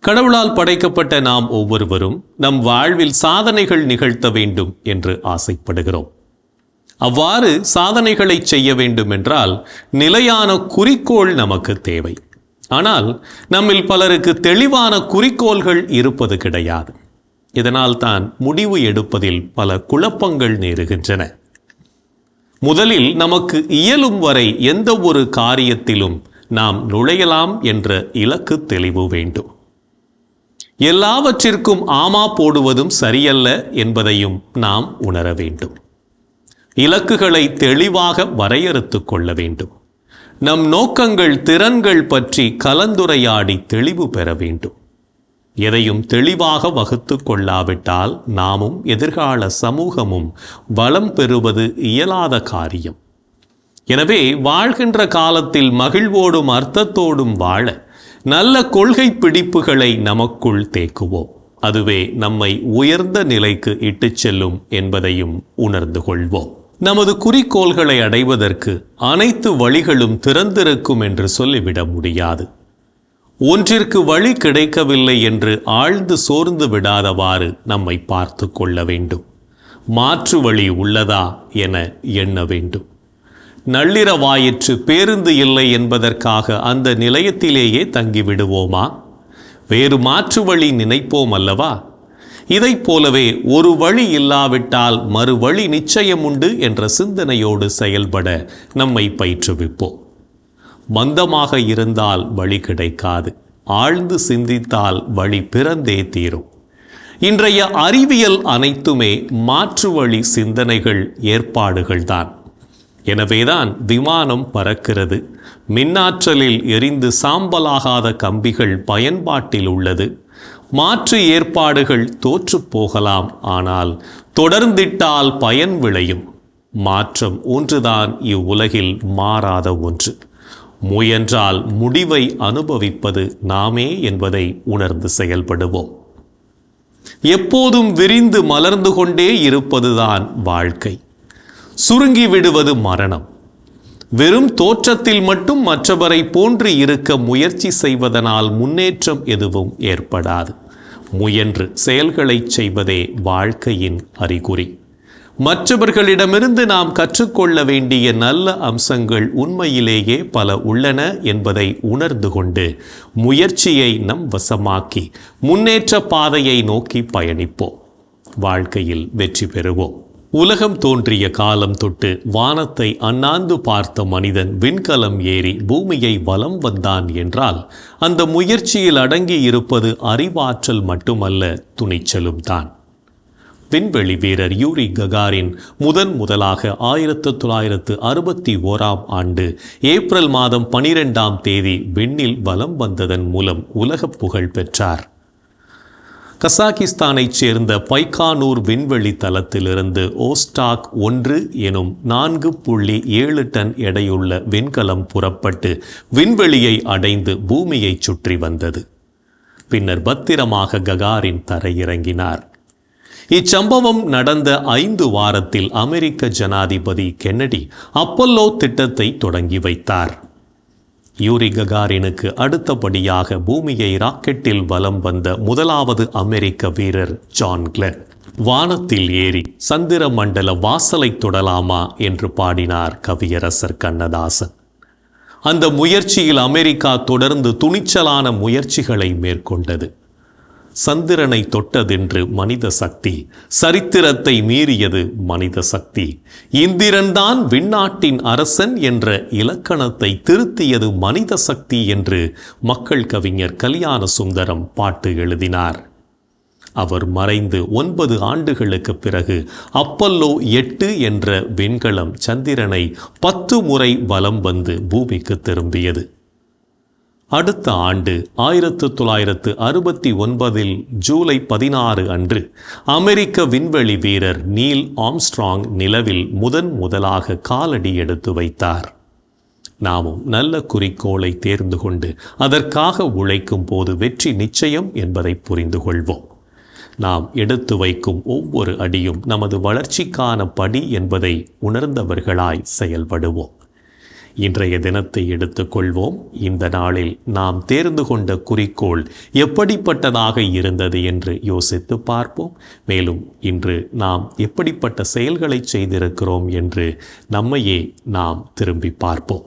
கடவுளால் படைக்கப்பட்ட நாம் ஒவ்வொருவரும் நம் வாழ்வில் சாதனைகள் நிகழ்த்த வேண்டும் என்று ஆசைப்படுகிறோம். அவ்வாறு சாதனைகளை செய்ய வேண்டும் என்றால் நிலையான குறிக்கோள் நமக்கு தேவை. ஆனால் நம்மில் பலருக்கு தெளிவான குறிக்கோள்கள் இருப்பது கிடையாது. இதனால் தான் முடிவு எடுப்பதில் பல குழப்பங்கள் நேருகின்றன. முதலில் நமக்கு இயலும் வரை எந்த ஒரு காரியத்திலும் நாம் நுழையலாம் என்ற இலக்கு தெளிவு வேண்டும். எல்லாவற்றிற்கும் ஆமா போடுவதும் சரியல்ல என்பதையும் நாம் உணர வேண்டும். இலக்குகளை தெளிவாக வரையறுத்து கொள்ள வேண்டும். நம் நோக்கங்கள், திறன்கள் பற்றி கலந்துரையாடி தெளிவு பெற வேண்டும். எதையும் தெளிவாக வகுத்து கொள்ளாவிட்டால் நாமும் எதிர்கால சமூகமும் வளம் பெறுவது இயலாத காரியம். எனவே வாழ்கின்ற காலத்தில் மகிழ்வோடும் அர்த்தத்தோடும் வாழ நல்ல கொள்கை பிடிப்புகளை நமக்குள் தேக்குவோம். அதுவே நம்மை உயர்ந்த நிலைக்கு இட்டுச் செல்லும் என்பதையும் உணர்ந்து கொள்வோம். நமது குறிக்கோள்களை அடைவதற்கு அனைத்து வழிகளும் திறந்திருக்கும் என்று சொல்லிவிட முடியாது. ஒன்றிற்கு வழி கிடைக்கவில்லை என்று ஆழ்ந்து சோர்ந்து விடாதவாறு நம்மை பார்த்து கொள்ள வேண்டும். மாற்று வழி உள்ளதா என எண்ண வேண்டும். நள்ளிரவாயிற்று, பேருந்து இல்லை என்பதற்காக அந்த நிலையத்திலேயே தங்கிவிடுவோமா? வேறு மாற்று வழி நினைப்போம் அல்லவா? இதைப் போலவே ஒரு வழி இல்லாவிட்டால் மறு வழி நிச்சயம் உண்டு என்ற சிந்தனையோடு செயல்பட நம்மை பயிற்றுவிப்போம். மந்தமாக இருந்தால் வழி கிடைக்காது. ஆழ்ந்து சிந்தித்தால் வழி பிறந்தே தீரும். இன்றைய அறிவியல் அனைத்துமே மாற்று வழி சிந்தனைகள், ஏற்பாடுகள்தான். எனவேதான் விமானம் பறக்கிறது. மின்னாற்றலில் எரிந்து சாம்பலாகாத கம்பிகள் பயன்பாட்டில் உள்ளது. மாற்று ஏற்பாடுகள் தோற்று போகலாம், ஆனால் தொடர்ந்திட்டால் பயன் விளையும். மாற்றம் ஒன்றுதான் இவ்வுலகில் மாறாத ஒன்று. முயன்றால் முடிவை அனுபவிப்பது நாமே என்பதை உணர்ந்து செயல்படுவோம். எப்போதும் விரிந்து மலர்ந்து கொண்டே இருப்பதுதான் வாழ்க்கை. சுருங்கி விடுவது மரணம். வெறும் தோற்றத்தில் மட்டும் மற்றவரை போன்று இருக்க முயற்சி செய்வதனால் முன்னேற்றம் எதுவும் ஏற்படாது. முயன்று செயல்களை செய்வதே வாழ்க்கையின் அறிகுறி. மற்றவர்களிடமிருந்து நாம் கற்றுக்கொள்ள வேண்டிய நல்ல அம்சங்கள் உண்மையிலேயே பல உள்ளன என்பதை உணர்ந்து கொண்டு முயற்சியை நம் வசமாக்கி முன்னேற்ற பாதையை நோக்கி பயணிப்போம். வாழ்க்கையில் வெற்றி பெறுவோம். உலகம் தோன்றிய காலம் தொட்டு வானத்தை அண்ணாந்து பார்த்த மனிதன் விண்கலம் ஏறி பூமியை வலம் வந்தான் என்றால் அந்த முயற்சியில் அடங்கி இருப்பது அறிவாற்றல் மட்டுமல்ல, துணிச்சலும் தான். விண்வெளி வீரர் யூரி ககாரின் முதலாக 1961ஆம் ஆண்டு ஏப்ரல் மாதம் 12ஆம் தேதி விண்ணில் வலம் வந்ததன் மூலம் உலக புகழ் பெற்றார். கசாகிஸ்தானைச் சேர்ந்த பைக்கானூர் விண்வெளி தளத்திலிருந்து ஓஸ்டாக் 1 எனும் 4.7 டன் எடையுள்ள விண்கலம் புறப்பட்டு விண்வெளியை அடைந்து பூமியை சுற்றி வந்தது. பின்னர் பத்திரமாக ககாரின் தரையிறங்கினார். இச்சம்பவம் நடந்த 5 வாரத்தில் அமெரிக்க ஜனாதிபதி கென்னடி அப்பல்லோ திட்டத்தை தொடங்கி வைத்தார். யூரி ககாரினுக்கு அடுத்தபடியாக பூமியை ராக்கெட்டில் வலம் வந்த முதலாவது அமெரிக்க வீரர் ஜான் கிளென். வானத்தில் ஏறி சந்திர மண்டல வாசலை தொடலாமா என்று பாடினார் கவியரசர் கண்ணதாசன். அந்த முயற்சியில் அமெரிக்கா தொடர்ந்து துணிச்சலான முயற்சிகளை மேற்கொண்டது. சந்திரனை தொட்டதென்று மனித சக்தி, சரித்திரத்தை மீறியது மனித சக்தி. இந்திரன்தான் விண்ணாட்டின் அரசன் என்ற இலக்கணத்தை திருத்தியது மனித சக்தி என்று மக்கள் கவிஞர் கல்யாண சுந்தரம் பாட்டு எழுதினார். அவர் மறைந்து 9 ஆண்டுகளுக்கு பிறகு அப்பல்லோ 8 என்ற விண்கலம் சந்திரனை 10 முறை வலம் வந்து பூமிக்கு திரும்பியது. அடுத்த ஆண்டு 1969 ஜூலை 16 அன்று அமெரிக்க விண்வெளி வீரர் நீல் ஆம்ஸ்ட்ராங் நிலவில் முதலாக காலடி எடுத்து வைத்தார். நாமும் நல்ல குறிக்கோளை தேர்ந்து கொண்டு அதற்காக உழைக்கும் போது வெற்றி நிச்சயம் என்பதை புரிந்து கொள்வோம். நாம் எடுத்து வைக்கும் ஒவ்வொரு அடியும் நமது வளர்ச்சிக்கான படி என்பதை உணர்ந்தவர்களாய் செயல்படுவோம். இன்றைய தினத்தை எடுத்துக்கொள்வோம். இந்த நாளில் நாம் தேர்ந்து கொண்ட குறிக்கோள் எப்படிப்பட்டதாக இருந்தது என்று யோசித்து பார்ப்போம். மேலும் இன்று நாம் எப்படிப்பட்ட செயல்களை செய்திருக்கிறோம் என்று நம்மையே நாம் திரும்பி பார்ப்போம்.